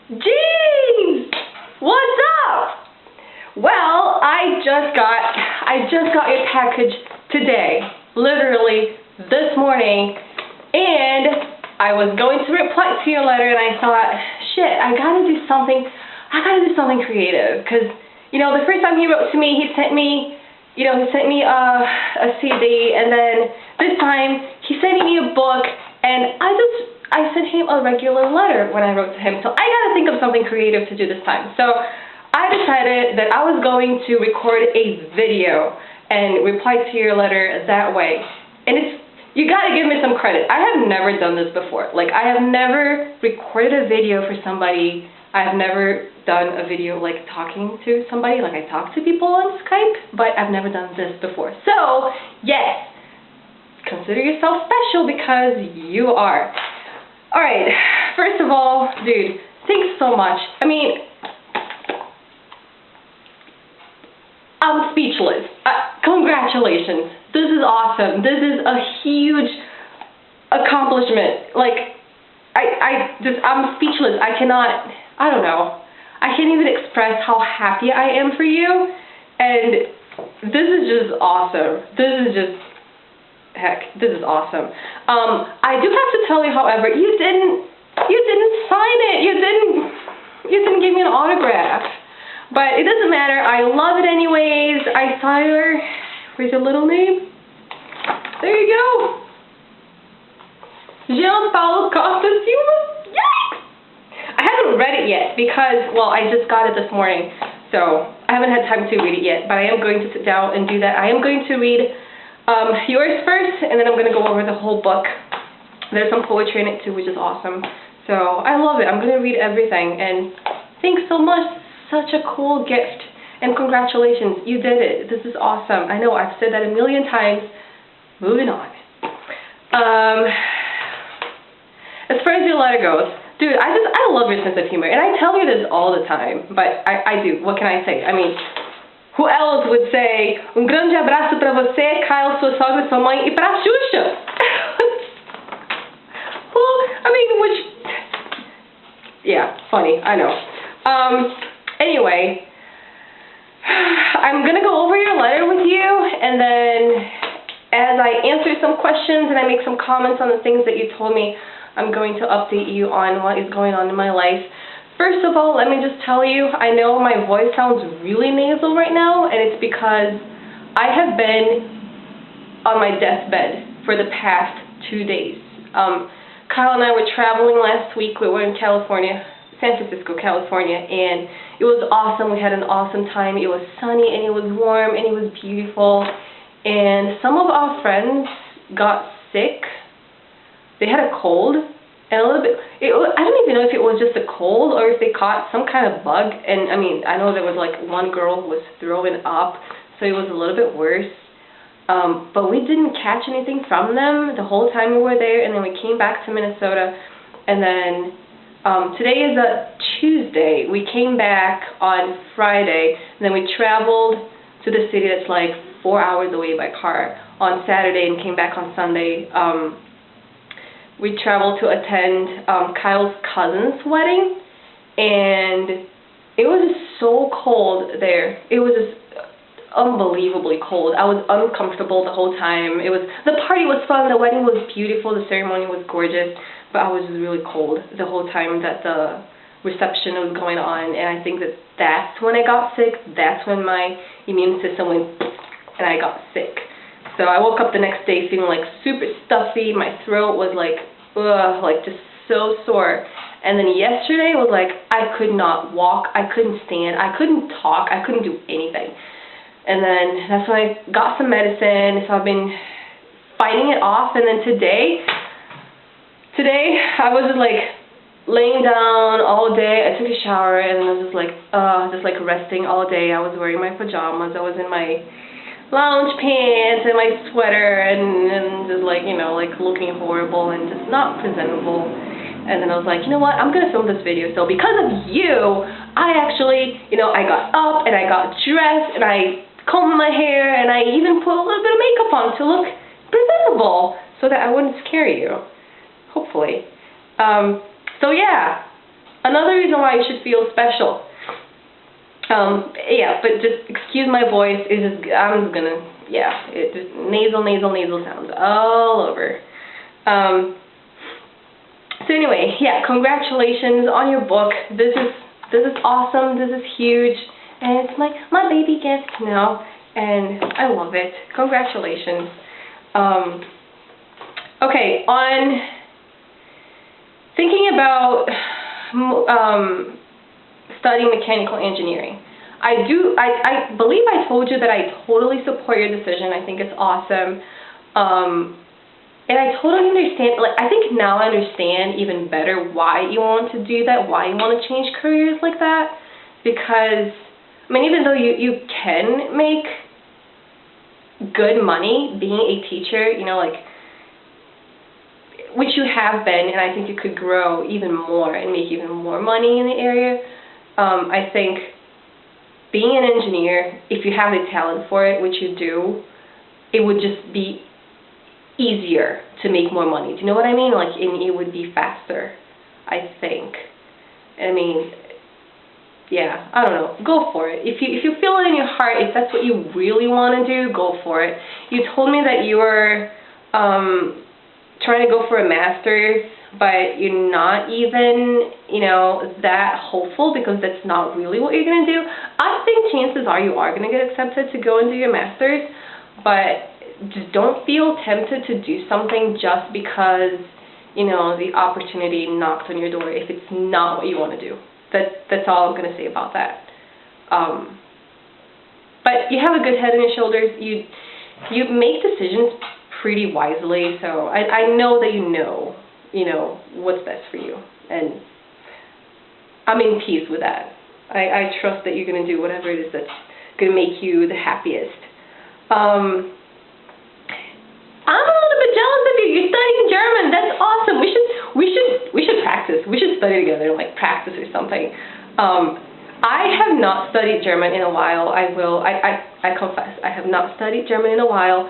Jeez! What's up? Well, I just got your package today, literally this morning, and I was going to reply to your letter, and I thought, shit, I gotta do something creative, because, you know, the first time he wrote to me, he sent me a CD, and then this time, he sent me a book, and I sent him a regular letter when I wrote to him, so I gotta think of something creative to do this time. So I decided that I was going to record a video and reply to your letter that way. And you gotta give me some credit. I have never done this before. Like, I have never recorded a video for somebody. I've never done a video like talking to somebody, like I talk to people on Skype, but I've never done this before. So, yes, consider yourself special because you are. Alright, first of all, dude, thanks so much. I mean, I'm speechless. Congratulations. This is awesome. This is a huge accomplishment. Like, I'm speechless. I don't know. I can't even express how happy I am for you. And this is just awesome. This is awesome. I do have to tell you, however, you didn't sign it. You didn't give me an autograph. But it doesn't matter. I love it anyways. I saw where's your little name? There you go. Jean-Paul Costa Silva. Yikes! I haven't read it yet because, well, I just got it this morning. So I haven't had time to read it yet. But I am going to sit down and do that. I am going to read yours first, and then I'm going to go over the whole book. There's some poetry in it too, which is awesome. So I love it. I'm going to read everything. And thanks so much. Such a cool gift, and congratulations, you did it. This is awesome. I know I've said that a million times. Moving on. As far as your letter goes, dude, I love your sense of humor, and I tell you this all the time, but I do. What can I say? I mean, who else would say grande abraço pra você, Kyle, sua sogra, sua mãe, e pra Xuxa? Well, I mean, yeah, funny, I know. Anyway, I'm going to go over your letter with you, and then as I answer some questions and I make some comments on the things that you told me, I'm going to update you on what is going on in my life. First of all, let me just tell you, I know my voice sounds really nasal right now, and it's because I have been on my deathbed for the past 2 days. Kyle and I were traveling last week. We were in California, San Francisco, California, and it was awesome. We had an awesome time. It was sunny, and it was warm, and it was beautiful. And some of our friends got sick. They had a cold, and a little bit, I don't even know if it was just a cold or if they caught some kind of bug. And, I mean, I know there was, like, one girl who was throwing up, so it was a little bit worse. But we didn't catch anything from them the whole time we were there, and then we came back to Minnesota, and then today is a Tuesday. We came back on Friday, and then we traveled to the city that's like 4 hours away by car on Saturday and came back on Sunday. We traveled to attend Kyle's cousin's wedding, and it was just so cold there. It was just unbelievably cold. I was uncomfortable the whole time. The party was fun, the wedding was beautiful, the ceremony was gorgeous, but I was really cold the whole time that the reception was going on, and I think that's when I got sick. That's when my immune system went and I got sick. So I woke up the next day feeling like super stuffy. My throat was like, ugh, like just so sore. And then yesterday was like, I could not walk, I couldn't stand, I couldn't talk, I couldn't do anything. And then that's when I got some medicine, so I've been fighting it off. And then today I was just like laying down all day. I took a shower, and I was just like resting all day. I was wearing my pajamas, I was in my lounge pants and my sweater, and just like, you know, like looking horrible and just not presentable. And then I was like, you know what, I'm gonna film this video. So because of you, I actually, you know, I got up and I got dressed and I combed my hair and I even put a little bit of makeup on to look presentable so that I wouldn't scare you, hopefully. So yeah, Another reason why you should feel special. Yeah, but just excuse my voice. It's just, I'm just gonna, yeah, it just nasal sounds all over. So anyway, yeah, congratulations on your book. This is awesome. This is huge, and it's my baby gift now, and I love it. Congratulations. Okay, on thinking about studying mechanical engineering. I believe I told you that I totally support your decision. I think it's awesome. And I totally understand, like, I think now I understand even better why you want to do that, why you want to change careers like that. Because, I mean, even though you can make good money being a teacher, you know, like, which you have been, and I think you could grow even more and make even more money in the area. I think being an engineer, if you have the talent for it, which you do, it would just be easier to make more money. Do you know what I mean? Like, and it would be faster, I think. I mean, yeah, I don't know. Go for it. If you feel it in your heart, if that's what you really want to do, go for it. You told me that you were trying to go for a master's, but you're not even, you know, that hopeful because that's not really what you're going to do. I think chances are you are going to get accepted to go and do your master's, but just don't feel tempted to do something just because, you know, the opportunity knocked on your door if it's not what you want to do. That's all I'm going to say about that. But you have a good head on your shoulders. You make decisions pretty wisely, so I know that you know what's best for you, and I'm in peace with that. I trust that you're going to do whatever it is that's going to make you the happiest. I'm a little bit jealous of you. You're studying German. That's awesome. We should practice. We should study together, like practice or something. I have not studied German in a while. I confess, I have not studied German in a while.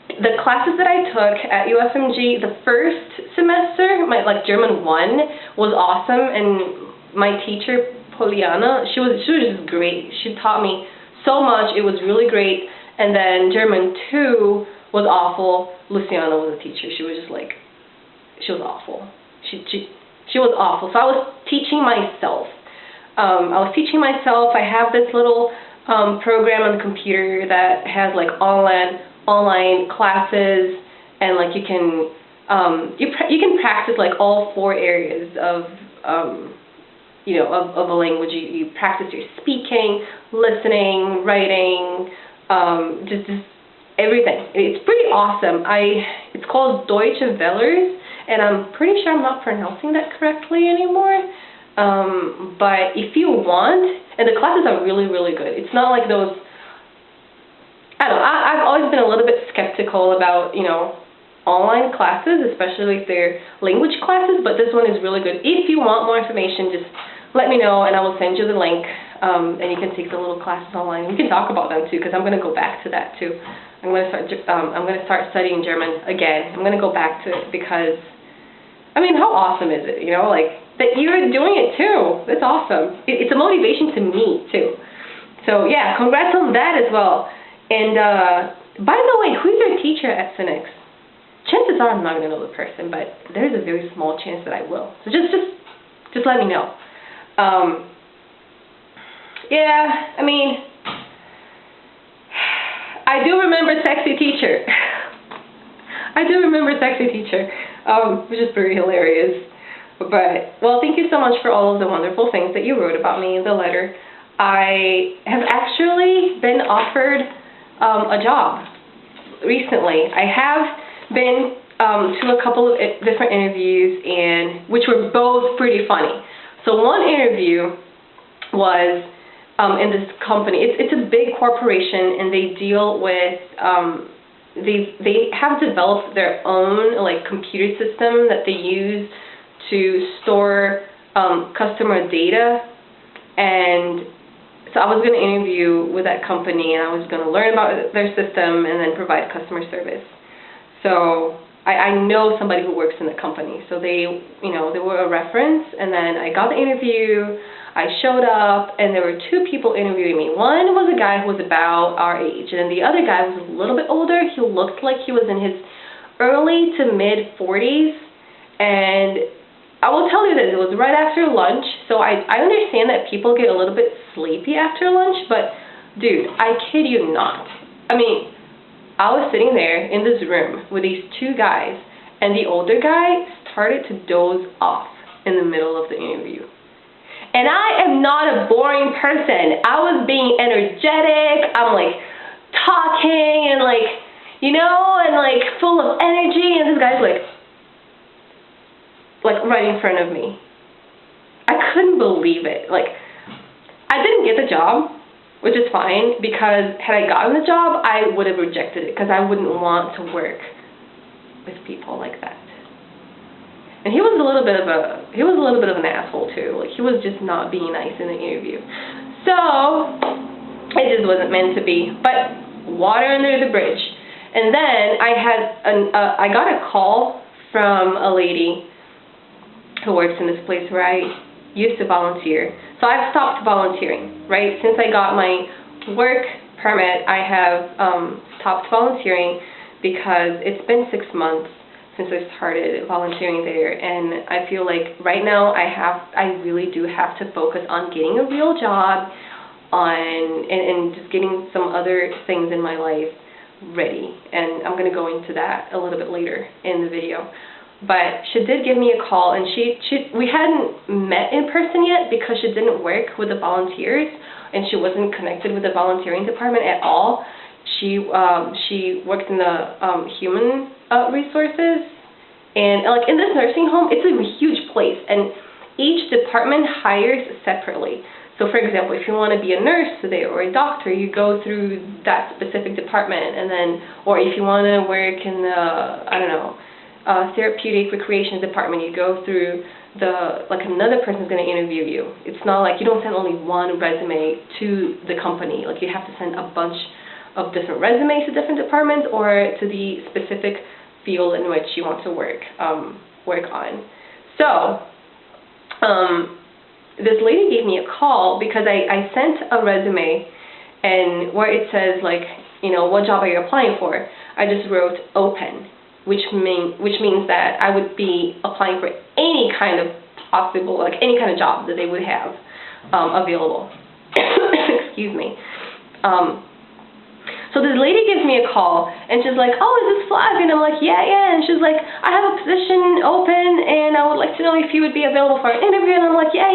The classes that I took at UFMG, the first semester, my German 1 was awesome, and my teacher Poliana, she was just great. She taught me so much. It was really great. And then German 2 was awful. Luciana was a teacher. She was just like, she was awful. She was awful. So I was teaching myself. I have this little program on the computer that has like online classes, and like you can practice like all 4 areas of of a language. You practice your speaking, listening, writing, just everything. It's pretty awesome. It's called Deutsche Wellers, and I'm pretty sure I'm not pronouncing that correctly anymore. But if you want, and the classes are really, really good. It's not like those, I don't know, I've always been a little bit skeptical about, online classes, especially if they're language classes, but this one is really good. If you want more information, just let me know and I will send you the link, and you can take the little classes online. We can talk about them too, because I'm going to go back to that too. I'm going to start studying German again. I'm going to go back to it because, I mean, how awesome is it, like, that you're doing it too. That's awesome. It's a motivation to me too. So yeah, congrats on that as well. And by the way, who's your teacher at Phoenix? Chances are I'm not going to know the person, but there's a very small chance that I will. So just let me know. Yeah, I mean, I do remember Sexy Teacher. I do remember Sexy Teacher, which is very hilarious. But, well, thank you so much for all of the wonderful things that you wrote about me in the letter. I have actually been offered a job recently. I have been to a couple of different interviews, and which were both pretty funny. So one interview was in this company. It's a big corporation, and they deal with they have developed their own like computer system that they use to store customer data. And so I was going to interview with that company, and I was going to learn about their system and then provide customer service. So I know somebody who works in the company, so they, you know, they were a reference. And then I got the interview. I showed up, and there were two people interviewing me. One was a guy who was about our age, and the other guy was a little bit older. He looked like he was in his early to mid 40s, and I will tell you this, it was right after lunch, so I understand that people get a little bit sleepy after lunch, but dude, I kid you not. I mean, I was sitting there in this room with these two guys, and the older guy started to doze off in the middle of the interview. And I am not a boring person. I was being energetic. I'm like talking and like, you know, and like full of energy, and this guy's like right in front of me. I couldn't believe it. Like, I didn't get the job, which is fine, because had I gotten the job, I would have rejected it, because I wouldn't want to work with people like that. And he was a little bit of an asshole too. Like, he was just not being nice in the interview. So it just wasn't meant to be. But water under the bridge. And then I got a call from a lady who works in this place where I used to volunteer. So I've stopped volunteering, right? Since I got my work permit, I have stopped volunteering because it's been 6 months since I started volunteering there, and I feel like right now I really do have to focus on getting a real job, and just getting some other things in my life ready. And I'm going to go into that a little bit later in the video. But she did give me a call, and we hadn't met in person yet because she didn't work with the volunteers, and she wasn't connected with the volunteering department at all. She worked in the human resources, and like in this nursing home, it's a huge place, and each department hires separately. So for example, if you want to be a nurse today or a doctor, you go through that specific department, and then, or if you want to work in the, I don't know, therapeutic recreation department, you go through another person's going to interview you. It's not like you don't send only one resume to the company. Like, you have to send a bunch of different resumes to different departments or to the specific field in which you want to work on. So this lady gave me a call because I sent a resume, and where it says, like, you know, what job are you applying for, I just wrote open, which means that I would be applying for any kind of possible, like any kind of job that they would have available. Excuse me. So this lady gives me a call, and she's like, oh, is this Flávia? And I'm like, yeah. And she's like, I have a position open, and I would like to know if you would be available for an interview. And I'm like, yeah,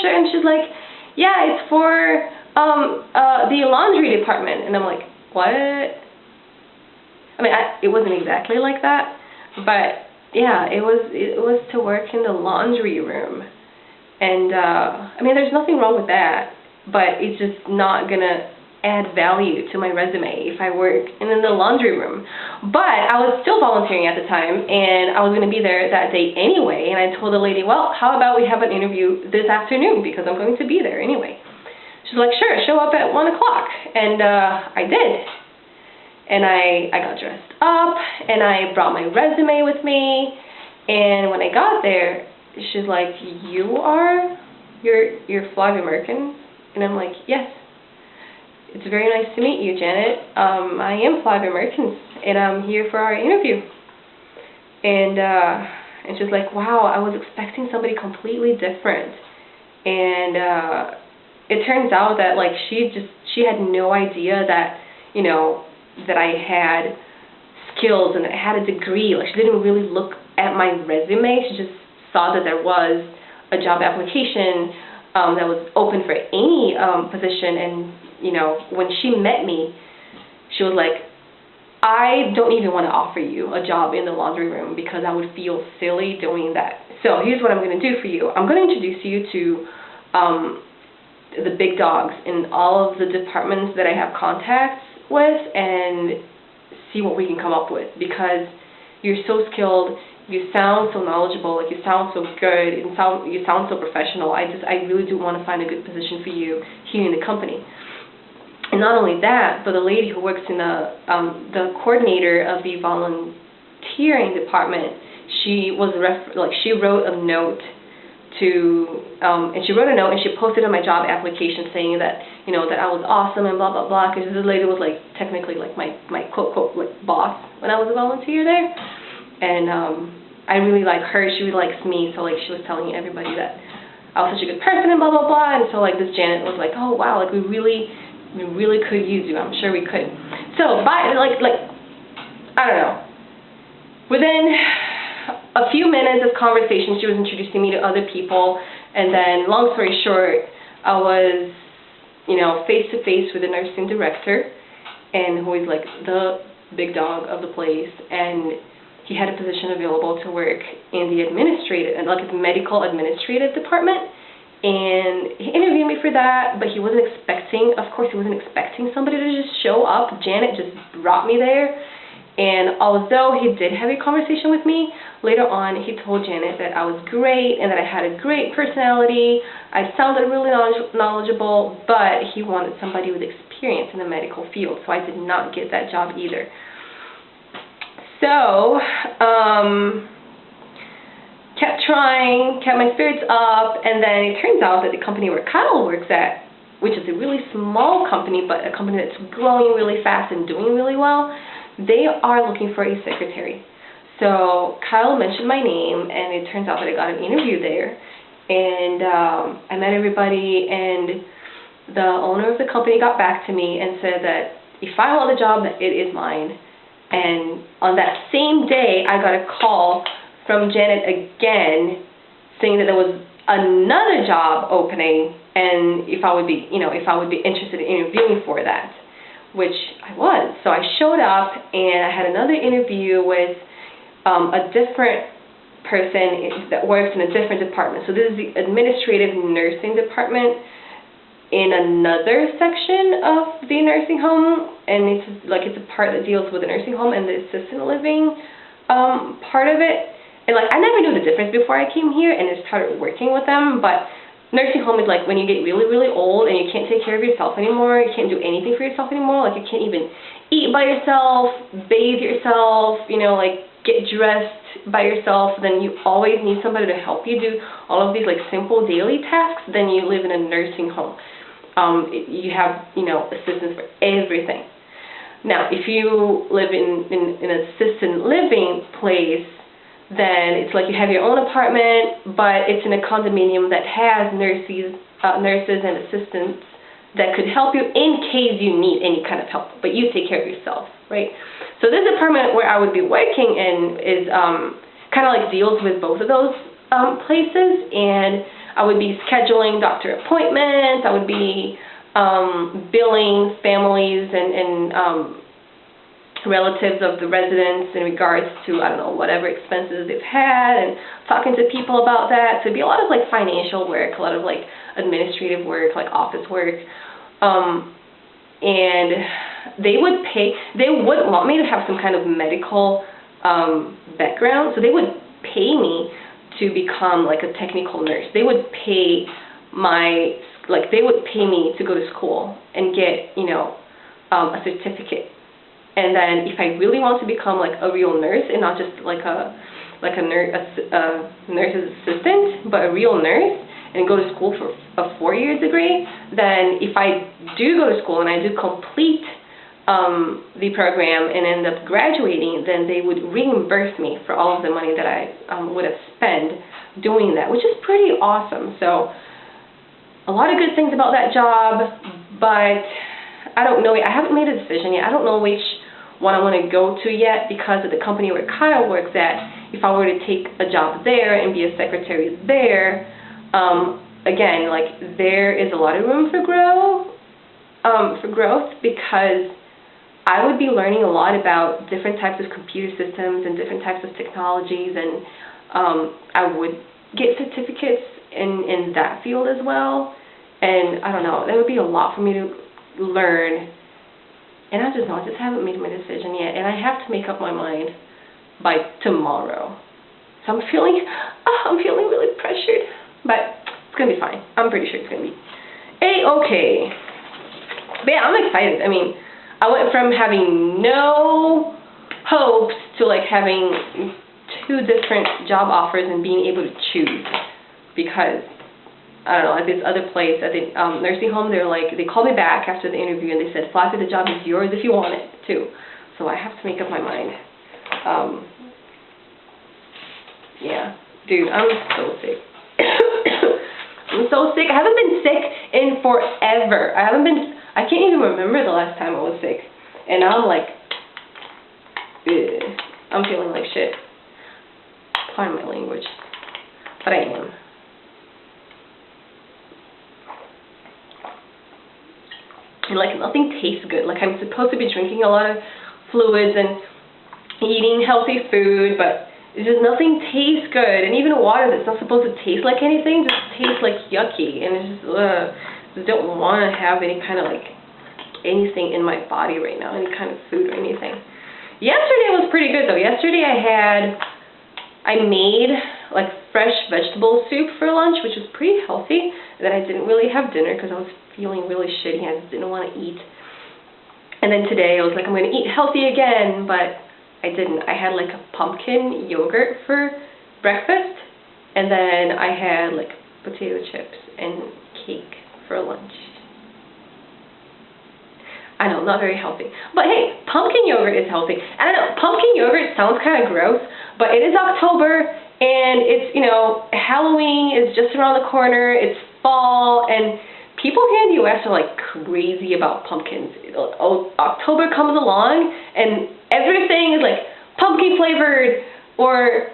sure. And she's like, yeah, it's for the laundry department. And I'm like, what? I mean, it wasn't exactly like that, but yeah, it was to work in the laundry room. And I mean, there's nothing wrong with that, but it's just not gonna add value to my resume if I work in the laundry room. But I was still volunteering at the time, and I was going to be there that day anyway, and I told the lady, well, how about we have an interview this afternoon, because I'm going to be there anyway. She's like, sure, show up at 1 o'clock. And I did. And I got dressed up, and I brought my resume with me, and when I got there, she's like, you're Flávia Merkins? And I'm like, yes. It's very nice to meet you, Janet. I am Flávia Merkins, and I'm here for our interview. And she's like, wow, I was expecting somebody completely different. And it turns out that, like, she had no idea that, you know, that I had skills and I had a degree. Like, she didn't really look at my resume. She just saw that there was a job application that was open for any position. And you know, when she met me, she was like, I don't even want to offer you a job in the laundry room because I would feel silly doing that. So here's what I'm going to do for you. I'm going to introduce you to the big dogs in all of the departments that I have contacts with, and see what we can come up with, because you're so skilled, you sound so knowledgeable, like, you sound so good, and you sound so professional. I really do want to find a good position for you here in the company. And not only that, but the lady who works in the coordinator of the cafeteria department, she wrote a note and she wrote a note and she posted on my job application saying that, that I was awesome and blah, blah, blah, because this lady was, like, technically, like, my quote, quote, like, boss when I was a volunteer there. And I really like her. She really likes me. So, like, she was telling everybody that I was such a good person and blah, blah, blah. And so, like, this Janet was like, oh, wow, like, we really could use you. I'm sure we could. So, I don't know. Within a few minutes of conversation, she was introducing me to other people, and then, long story short, I was, face-to-face with the nursing director, and who is, like, the big dog of the place, and he had a position available to work in the medical administrative department, and he interviewed me for that, but he wasn't expecting somebody to just show up. Janet just brought me there. And although he did have a conversation with me, later on he told Janet that I was great and that I had a great personality. I sounded really knowledgeable, but he wanted somebody with experience in the medical field, so I did not get that job either. So, kept trying, kept my spirits up, and then it turns out that the company where Kyle works at, which is a really small company, but a company that's growing really fast and doing really well, they are looking for a secretary. So Kyle mentioned my name, and it turns out that I got an interview there. And I met everybody, and the owner of the company got back to me and said that if I want the job, that it is mine. And on that same day, I got a call from Janet again saying that there was another job opening, and if I would be interested in interviewing for that, which I was. So I showed up, and I had another interview with a different person that works in a different department. So this is the administrative nursing department in another section of the nursing home, and it's a part that deals with the nursing home and the assisted living part of it. And I never knew the difference before I came here and I started working with them, but nursing home is like when you get really, really old and you can't take care of yourself anymore, you can't do anything for yourself anymore, you can't even eat by yourself, bathe yourself, get dressed by yourself, then you always need somebody to help you do all of these simple daily tasks. Then you live in a nursing home. You have, assistance for everything. Now, if you live in an assisted living place, then it's like you have your own apartment, but it's in a condominium that has nurses and assistants that could help you in case you need any kind of help, but you take care of yourself, right? So this apartment where I would be working in is kind of deals with both of those places, and I would be scheduling doctor appointments, I would be billing families and relatives of the residents in regards to, whatever expenses they've had, and talking to people about that. So it'd be a lot of financial work, a lot of administrative work, office work. And they would want me to have some kind of medical background, so they would pay me to become a technical nurse. They would pay they would pay me to go to school and get, a certificate. And then if I really want to become a real nurse and not just a nurse's assistant, but a real nurse, and go to school for a 4-year degree, then if I do go to school and I do complete the program and end up graduating, then they would reimburse me for all of the money that I would have spent doing that, which is pretty awesome. So a lot of good things about that job, but I don't know. I haven't made a decision yet. I don't know which one I want to go to yet, because of the company where Kyle works at. If I were to take a job there and be a secretary there, again, there is a lot of room for growth, because I would be learning a lot about different types of computer systems and different types of technologies, and I would get certificates in that field as well. And I don't know, that would be a lot for me to learn. And I just haven't made my decision yet, and I have to make up my mind by tomorrow. So I'm feeling really pressured, but it's gonna be fine. I'm pretty sure it's gonna be A-okay. But yeah, I'm excited. I mean, I went from having no hopes to like having 2 different job offers and being able to choose, because I don't know, at this other place, at the nursing home, they called me back after the interview and they said, Flávia, the job is yours if you want it too. So I have to make up my mind. Yeah, dude, I'm so sick. I'm so sick. I haven't been sick in forever. I can't even remember the last time I was sick. And now I'm like, ugh, I'm feeling like shit. Pardon my language. But I am. And like nothing tastes good. Like I'm supposed to be drinking a lot of fluids and eating healthy food, but it's just nothing tastes good. And even water that's not supposed to taste like anything just tastes like yucky. And it's just, just don't want to have any kind of like anything in my body right now, any kind of food or anything. Yesterday was pretty good though. Yesterday I made like fresh vegetable soup for lunch, which was pretty healthy. And then I didn't really have dinner because I was feeling really shitty. I just didn't want to eat. And then today I was like, I'm going to eat healthy again, but I didn't. I had like a pumpkin yogurt for breakfast, and then I had like potato chips and cake for lunch. I know, not very healthy. But hey, pumpkin yogurt is healthy. I don't know, pumpkin yogurt sounds kind of gross, but it is October, and it's, you know, Halloween is just around the corner, it's fall, and people here in the U.S. are like crazy about pumpkins. October comes along, and everything is like pumpkin flavored, or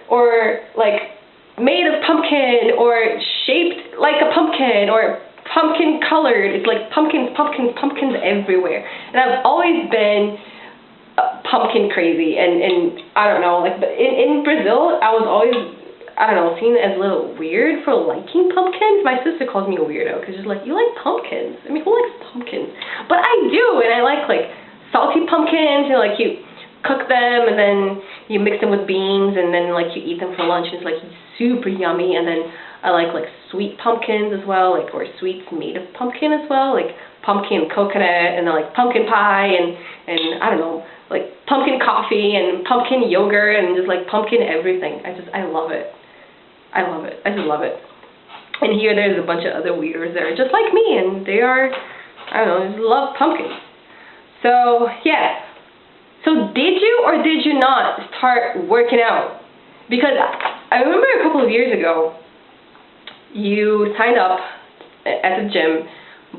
like made of pumpkin, or shaped like a pumpkin, or pumpkin colored. It's like pumpkins everywhere. And I've always been pumpkin crazy, and I don't know, like, but in Brazil, I was always, I don't know, seen as a little weird for liking pumpkins. My sister calls me a weirdo because she's like, you like pumpkins? I mean, who likes pumpkins? But I do, and I like salty pumpkins, and like you cook them and then you mix them with beans and then like you eat them for lunch. It's like super yummy. And then I like sweet pumpkins as well, like, or sweets made of pumpkin as well, like pumpkin coconut, and then like pumpkin pie, and I don't know, like pumpkin coffee and pumpkin yogurt, and just like pumpkin everything. I love it. I love it. I just love it. And here there's a bunch of other weirdos that are just like me, and they are, I don't know, just love pumpkins. So yeah. So did you or did you not start working out? Because I remember a couple of years ago, you signed up at the gym,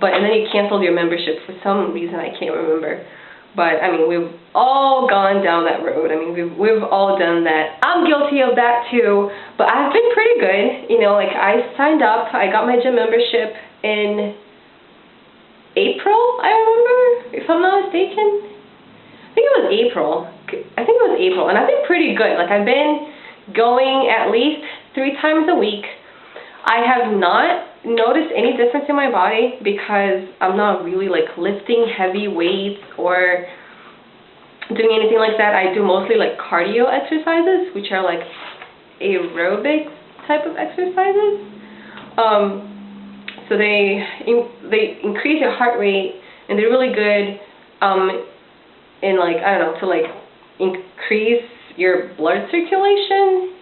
and then you canceled your membership for some reason I can't remember. But I mean, we've all gone down that road. I mean, we've all done that. I'm guilty of that too. But I've been pretty good. You know, like I signed up. I got my gym membership in April. I remember, if I'm not mistaken. I think it was April. And I've been pretty good. Like I've been going at least 3 times a week. I have not noticed any difference in my body because I'm not really like lifting heavy weights or doing anything like that. I do mostly like cardio exercises, which are like aerobic type of exercises. So they increase your heart rate, and they're really good in like, I don't know, to like increase your blood circulation.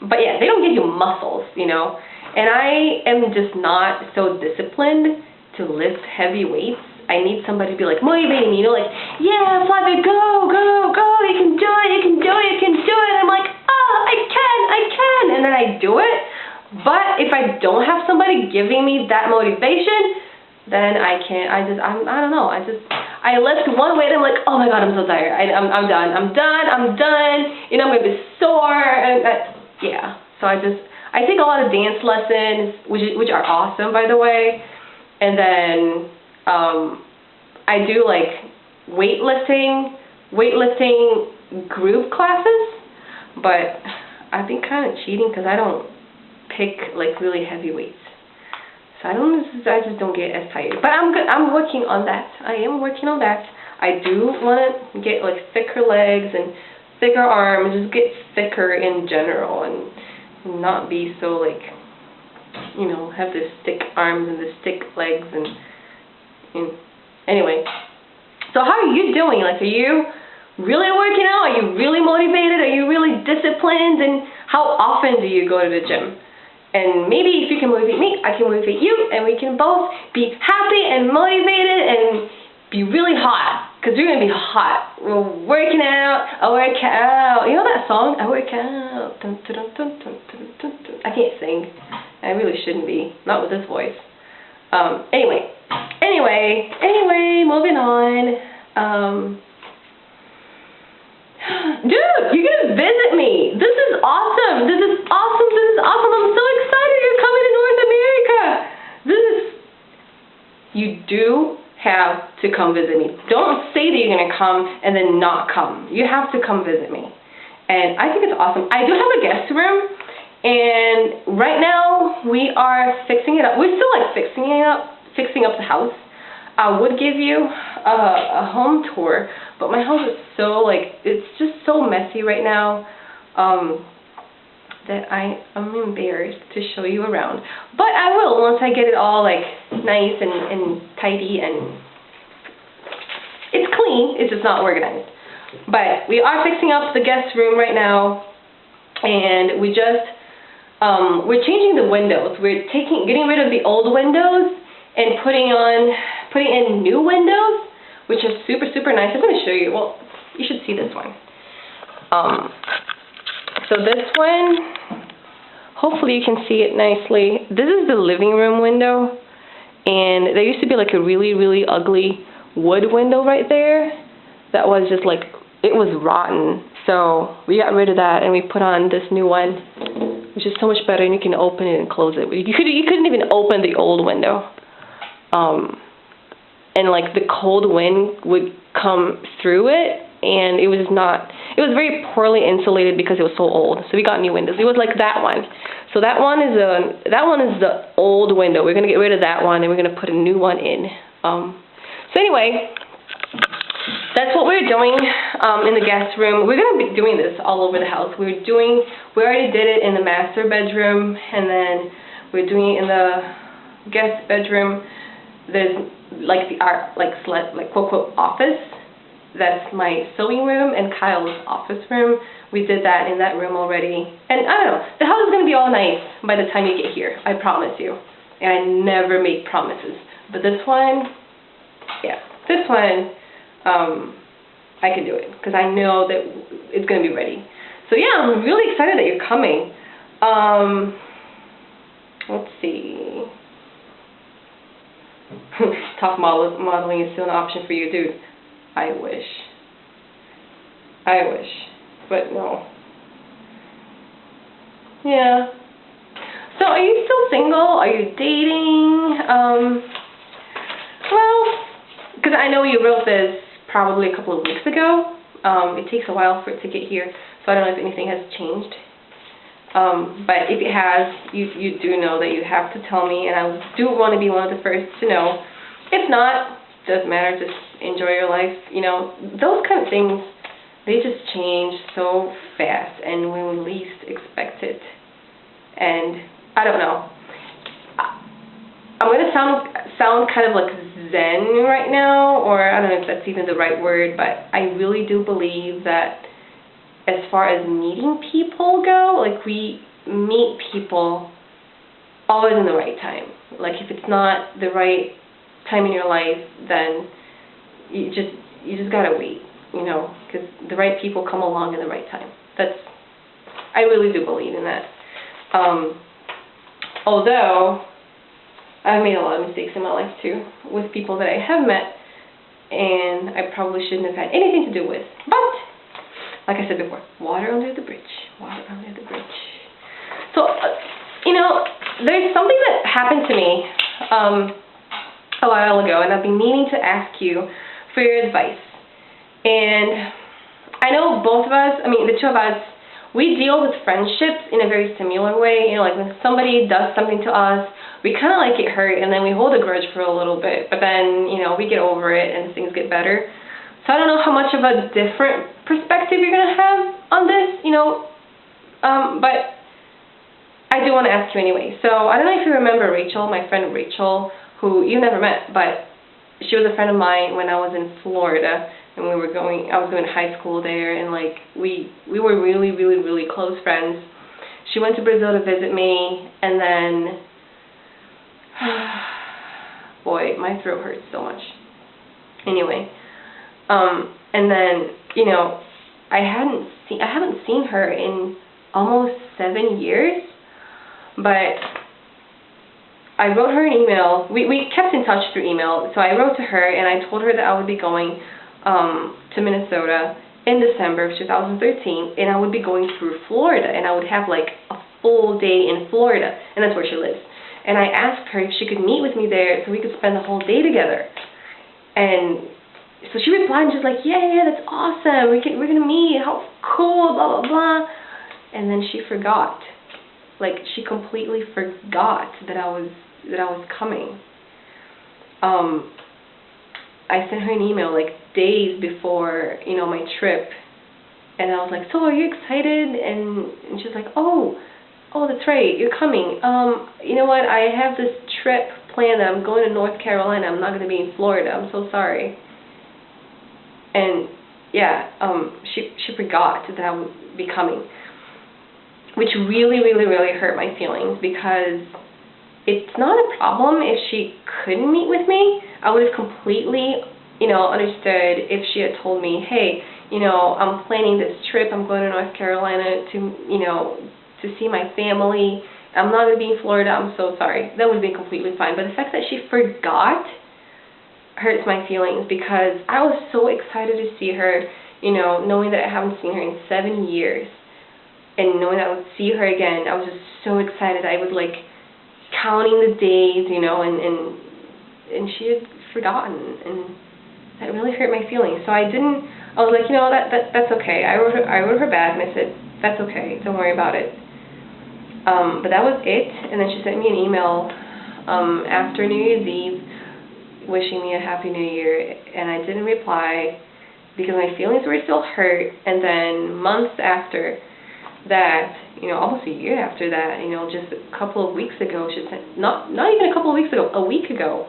But yeah, they don't give you muscles, you know. And I am just not so disciplined to lift heavy weights. I need somebody to be like motivating me, you know, like, yeah, Flávia, go, go, go, you can do it, you can do it, you can do it. And I'm like, oh, I can. And then I do it. But if I don't have somebody giving me that motivation, then I can't. I don't know. I lift one weight and I'm like, oh my God, I'm so tired. I'm done. You know, I'm gonna be sore. Yeah. So I take a lot of dance lessons, which are awesome, by the way. And then I do like weightlifting group classes. But I've been kind of cheating because I don't pick like really heavy weights. So I just don't get as tired. But I'm good. I'm working on that. I am working on that. I do want to get like thicker legs and thicker arms, just get thicker in general, and not be so like, you know, have the stick arms and the stick legs and anyway. So how are you doing? Like, are you really working out? Are you really motivated? Are you really disciplined? And how often do you go to the gym? And maybe if you can motivate me, I can motivate you, and we can both be happy and motivated and be really hot. Because we're going to be hot. We're working out. I work out. You know that song? I work out. Dun, dun, dun, dun, dun, dun, dun, dun. I can't sing. I really shouldn't be. Not with this voice. Anyway, moving on. Dude, you're going to visit me. This is awesome. This is awesome. I'm so excited you're coming to North America. You do have to come visit me. Don't say that you're going to come and then not come. You have to come visit me. And I think it's awesome. I do have a guest room, and right now we are fixing it up. We're still like fixing up the house. I would give you a home tour, but my house is so like, it's just so messy right now that I am embarrassed to show you around. But I will once I get it all like nice and tidy, and it's clean, it's just not organized. But we are fixing up the guest room right now, and we just we're changing the windows. We're getting rid of the old windows and putting in new windows, which are super, super nice. I'm going to show you. Well, you should see this one. So this one, hopefully you can see it nicely. This is the living room window, and there used to be like a really, really ugly wood window right there that was just like, it was rotten. So we got rid of that and we put on this new one, which is so much better, and you can open it and close it. You couldn't even open the old window. And like the cold wind would come through it, and it was very poorly insulated because it was so old. So we got new windows. It was like that one. So that one is the old window. We're gonna get rid of that one, and we're gonna put a new one in. So anyway, that's what we're doing in the guest room. We're gonna be doing this all over the house. We already did it in the master bedroom, and then we're doing it in the guest bedroom. There's like quote quote office. That's my sewing room and Kyle's office room. We did that in that room already. And I don't know, the house is gonna be all nice by the time you get here. I promise you. And I never make promises. But this one, yeah, this one, I can do it because I know that it's gonna be ready. So yeah, I'm really excited that you're coming. Let's see. Top modeling is still an option for you, dude. I wish. But no. Yeah. So are you still single? Are you dating? Well, because I know you wrote this probably a couple of weeks ago. It takes a while for it to get here, so I don't know if anything has changed. But if it has, you do know that you have to tell me, and I do want to be one of the first to know. If not, doesn't matter, just enjoy your life. You know, those kind of things, they just change so fast and when we least expect it. And I don't know. I'm going to sound kind of like zen right now, or I don't know if that's even the right word, but I really do believe that as far as meeting people go, like we meet people always in the right time. Like if it's not the right time in your life, then you just gotta wait, you know, because the right people come along in the right time. I really do believe in that. Although I've made a lot of mistakes in my life too with people that I have met, and I probably shouldn't have had anything to do with. But like I said before, water under the bridge. Water under the bridge. So, you know, there's something that happened to me a while ago, and I've been meaning to ask you for your advice. And I know both of us, I mean, the two of us, we deal with friendships in a very similar way. You know, like when somebody does something to us, we kind of like get hurt, and then we hold a grudge for a little bit, but then, you know, we get over it and things get better. So I don't know how much of a different perspective you're going to have on this, you know, but I do want to ask you anyway. So I don't know if you remember Rachel, my friend Rachel, who you never met, but she was a friend of mine when I was in Florida. and I was going to high school there, and like we were really, really, really close friends. She went to Brazil to visit me, and then, boy, my throat hurts so much. Anyway, and then, you know, I haven't seen her in almost 7 years, but I wrote her an email. We kept in touch through email, so I wrote to her and I told her that I would be going to Minnesota in December of 2013, and I would be going through Florida, and I would have like a full day in Florida, and that's where she lives. And I asked her if she could meet with me there so we could spend the whole day together. And so she replied, and she's like, yeah, that's awesome. We're gonna meet. How cool, blah blah blah. And then she forgot. Like, she completely forgot that I was coming. I sent her an email like days before, you know, my trip, and I was like, so are you excited? And she's like, oh, that's right, you're coming. You know what? I have this trip planned. I'm going to North Carolina. I'm not going to be in Florida. I'm so sorry. And yeah, she forgot that I would be coming, which really, really, really hurt my feelings, because it's not a problem if she couldn't meet with me. I would have completely, you know, understood if she had told me, hey, you know, I'm planning this trip. I'm going to North Carolina to, you know, to see my family. I'm not going to be in Florida. I'm so sorry. That would have been completely fine. But the fact that she forgot hurts my feelings, because I was so excited to see her, you know, knowing that I haven't seen her in 7 years, and knowing that I would see her again. I was just so excited. I was like counting the days, you know, and she had forgotten, and that really hurt my feelings. So I was like, you know, that's okay. I wrote her back and I said, that's okay, don't worry about it. But that was it. And then she sent me an email after New Year's Eve wishing me a Happy New Year, and I didn't reply because my feelings were still hurt. And then months after that, you know, almost a year after that, you know, just a couple of weeks ago, she sent, not even a couple of weeks ago, a week ago,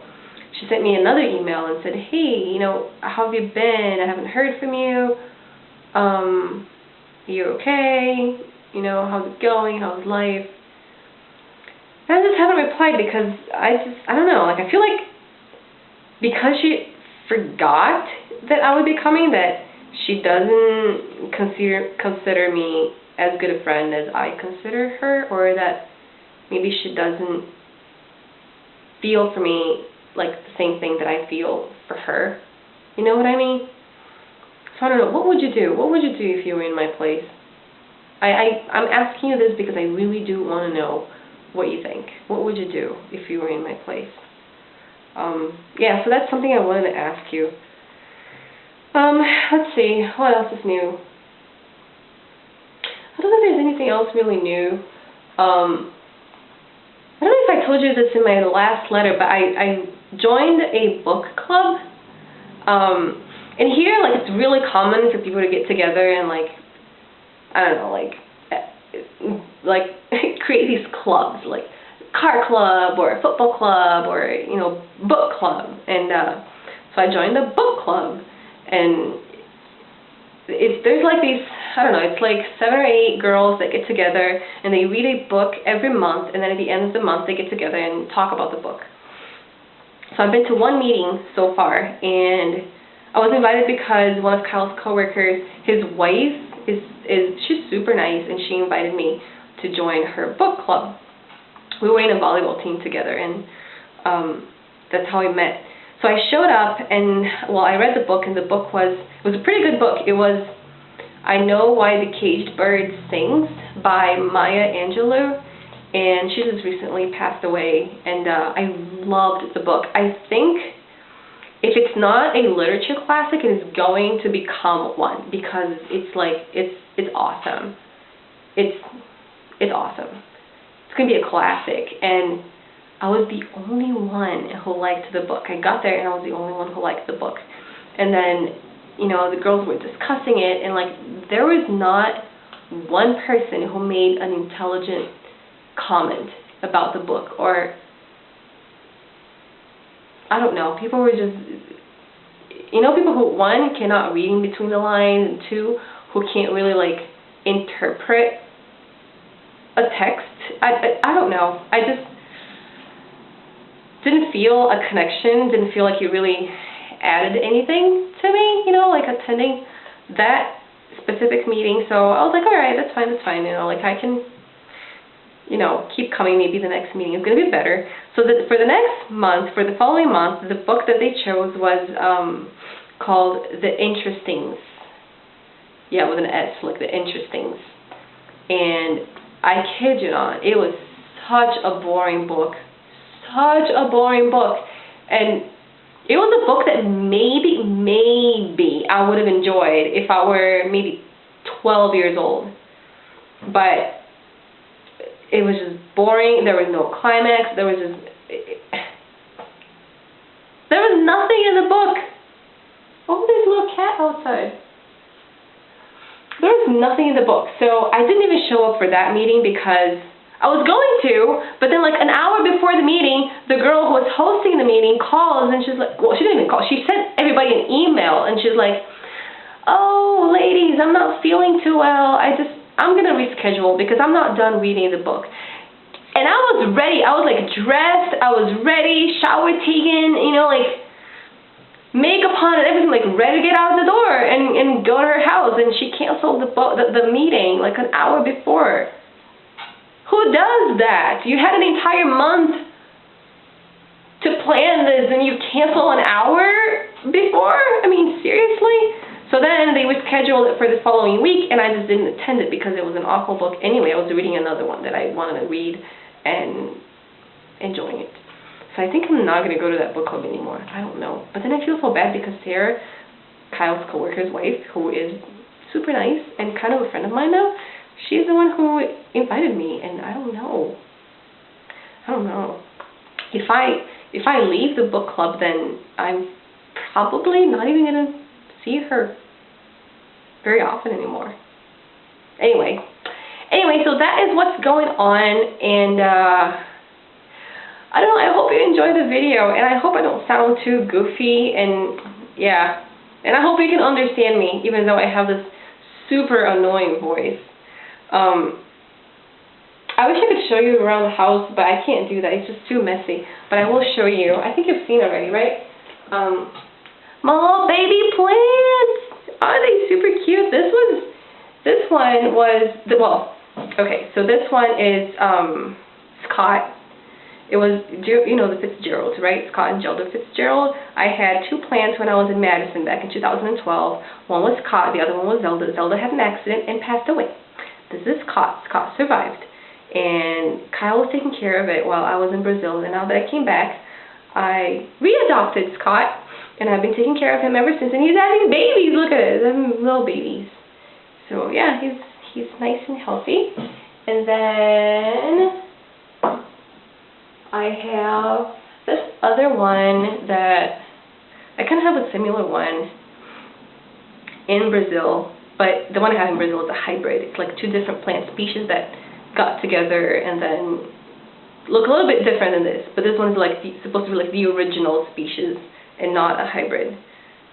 she sent me another email and said, hey, you know, how have you been? I haven't heard from you. You okay? You know, how's it going? How's life? And I just haven't replied because I don't know, like, I feel like because she forgot that I would be coming, that she doesn't consider me as good a friend as I consider her, or that maybe she doesn't feel for me like the same thing that I feel for her. You know what I mean? So I don't know. What would you do? What would you do if you were in my place? I'm asking you this because I really do want to know what you think. What would you do if you were in my place? Yeah, so that's something I wanted to ask you. Let's see. What else is new? I don't think there's anything else really new. I don't know if I told you this in my last letter, but I joined a book club. And here, like, it's really common for people to get together and, like, I don't know, like create these clubs, like car club or a football club or, you know, book club. And so I joined the book club, and there's like these, I don't know, it's like 7 or 8 girls that get together and they read a book every month, and then at the end of the month they get together and talk about the book. So I've been to 1 meeting so far, and I was invited because one of Kyle's coworkers, his wife she's super nice, and she invited me to join her book club. We were in a volleyball team together, and that's how we met. So I showed up, and, well, I read the book, and the book it was a pretty good book. It was I Know Why the Caged Bird Sings by Maya Angelou, and she just recently passed away, and I loved the book. I think if it's not a literature classic, it is going to become one, because it's like, it's awesome. It's awesome. It's going to be a classic, and I was the only one who liked the book. I got there and I was the only one who liked the book. And then, you know, the girls were discussing it, and, like, there was not one person who made an intelligent comment about the book, or I don't know, people were just, you know, people who, one, cannot read in between the lines, and two, who can't really, like, interpret a text. I don't know. I just didn't feel a connection, didn't feel like it really added anything to me, you know, like attending that specific meeting. So I was like, all right, that's fine, you know, like I can, you know, keep coming. Maybe the next meeting is going to be better. So that for the next month, for the following month, the book that they chose was called The Interestings. Yeah, with an S, like The Interestings. And I kid you not, it was such a boring book. Such a boring book. And it was a book that maybe I would have enjoyed if I were maybe 12 years old. But it was just boring. There was no climax. There was nothing in the book. Oh, there's a little cat outside. There was nothing in the book. So I didn't even show up for that meeting because I was going to, but then like an hour before the meeting, the girl who was hosting the meeting calls and she's like, well, she didn't even call. She sent everybody an email and she's like, oh, ladies, I'm not feeling too well. I'm going to reschedule because I'm not done reading the book. And I was ready. I was like dressed. I was ready, shower taken, you know, like makeup on and everything, like ready to get out the door and go to her house. And she canceled the meeting like an hour before. Who does that? You had an entire month to plan this and you cancel an hour before? I mean, seriously? So then they rescheduled it for the following week, and I just didn't attend it because it was an awful book anyway. I was reading another one that I wanted to read and enjoying it. So I think I'm not going to go to that book club anymore. I don't know. But then I feel so bad because Sarah, Kyle's coworker's wife, who is super nice and kind of a friend of mine now, she's the one who invited me, and I don't know. If I leave the book club, then I'm probably not even going to see her very often anymore. Anyway, so that is what's going on, and I don't know, I hope you enjoyed the video, and I hope I don't sound too goofy, and yeah, and I hope you can understand me, even though I have this super annoying voice. I wish I could show you around the house, but I can't do that. It's just too messy. But I will show you. I think you've seen already, right? My little baby plants. Are they super cute? This one was, okay, so this one is Scott. It was, you know, the Fitzgeralds, right? Scott and Zelda Fitzgerald. I had two plants when I was in Madison back in 2012. One was Scott, the other one was Zelda. Zelda had an accident and passed away. This is Scott. Scott survived. And Kyle was taking care of it while I was in Brazil. And now that I came back, I readopted Scott. And I've been taking care of him ever since. And he's having babies. Look at it. Having little babies. So, yeah, he's nice and healthy. And then I have this other one that I kind of have a similar one in Brazil. But the one I have in Brazil is a hybrid. It's like two different plant species that got together and then look a little bit different than this. But this one's like supposed to be like the original species and not a hybrid.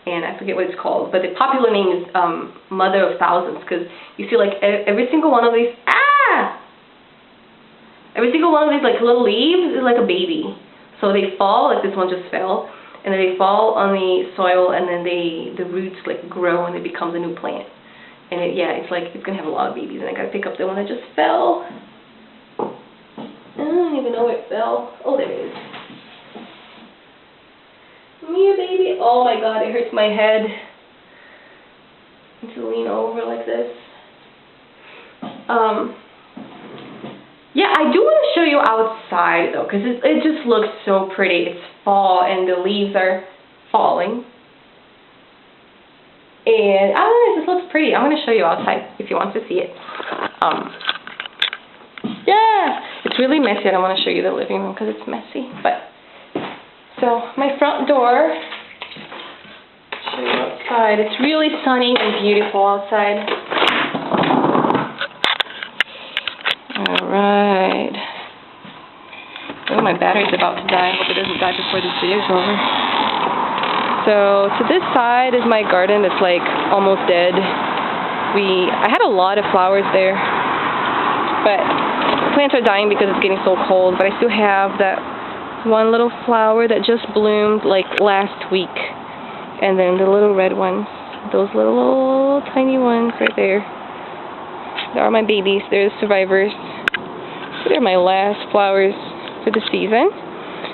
And I forget what it's called. But the popular name is Mother of Thousands, because you see like every single one of these, every single one of these like little leaves is like a baby. So they fall, like this one just fell, and then they fall on the soil, and then the roots like grow and it becomes a new plant. And it's like, it's going to have a lot of babies. And I got to pick up the one that just fell. I don't even know where it fell. Oh, there it is. Come here, baby. Oh my God, it hurts my head to lean over like this. Yeah, I do want to show you outside though, because it just looks so pretty. It's fall and the leaves are falling. And I don't know, it just looks pretty. I'm going to show you outside if you want to see it. Yeah, it's really messy. I don't want to show you the living room because it's messy. But so my front door. Show you outside. It's really sunny and beautiful outside. All right. Oh, my battery's about to die. I hope it doesn't die before this video is over. So to this side is my garden that's like almost dead. I had a lot of flowers there, but the plants are dying because it's getting so cold. But I still have that one little flower that just bloomed like last week, and then the little red ones, those little tiny ones right there. They are my babies. They're the survivors. They're my last flowers for the season.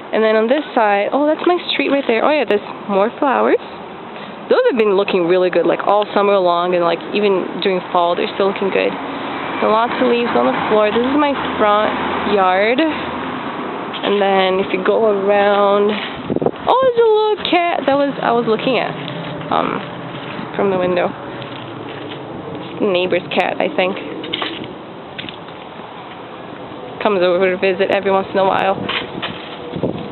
And then on this side, oh, that's my street right there. Oh yeah, there's more flowers. Those have been looking really good, like all summer long, and like even during fall, they're still looking good. And lots of leaves on the floor. This is my front yard. And then if you go around, oh, there's a little cat that I was looking at from the window. Neighbor's cat, I think. Comes over to visit every once in a while.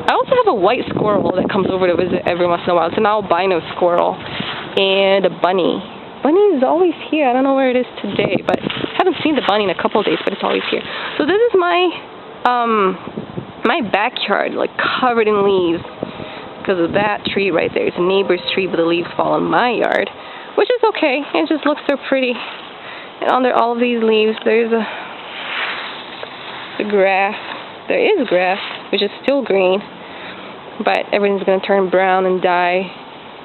I also have a white squirrel that comes over to visit every once in a while. It's an albino squirrel. And a bunny. Bunny is always here. I don't know where it is today, but I haven't seen the bunny in a couple of days, but it's always here. So this is my my backyard, like covered in leaves because of that tree right there. It's a neighbor's tree, but the leaves fall in my yard, which is okay. It just looks so pretty. And under all of these leaves, there's the grass. There is grass, which is still green, but everything's going to turn brown and die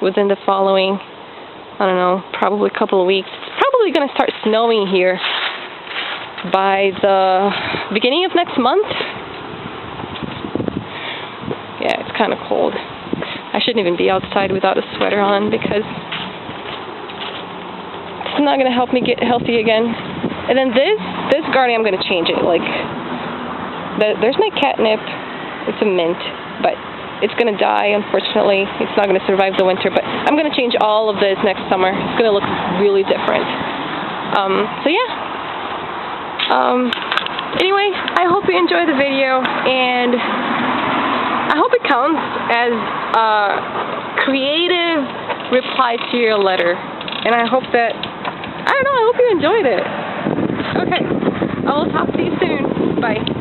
within the following, I don't know, probably a couple of weeks. It's probably going to start snowing here by the beginning of next month. Yeah, it's kind of cold. I shouldn't even be outside without a sweater on because it's not going to help me get healthy again. And then this garden, I'm going to change it. Like, there's my catnip. It's a mint, but it's going to die, unfortunately. It's not going to survive the winter, but I'm going to change all of this next summer. It's going to look really different. So yeah. Anyway, I hope you enjoyed the video, and I hope it counts as a creative reply to your letter. And I hope that, I don't know, I hope you enjoyed it. Okay, I will talk to you soon. Bye.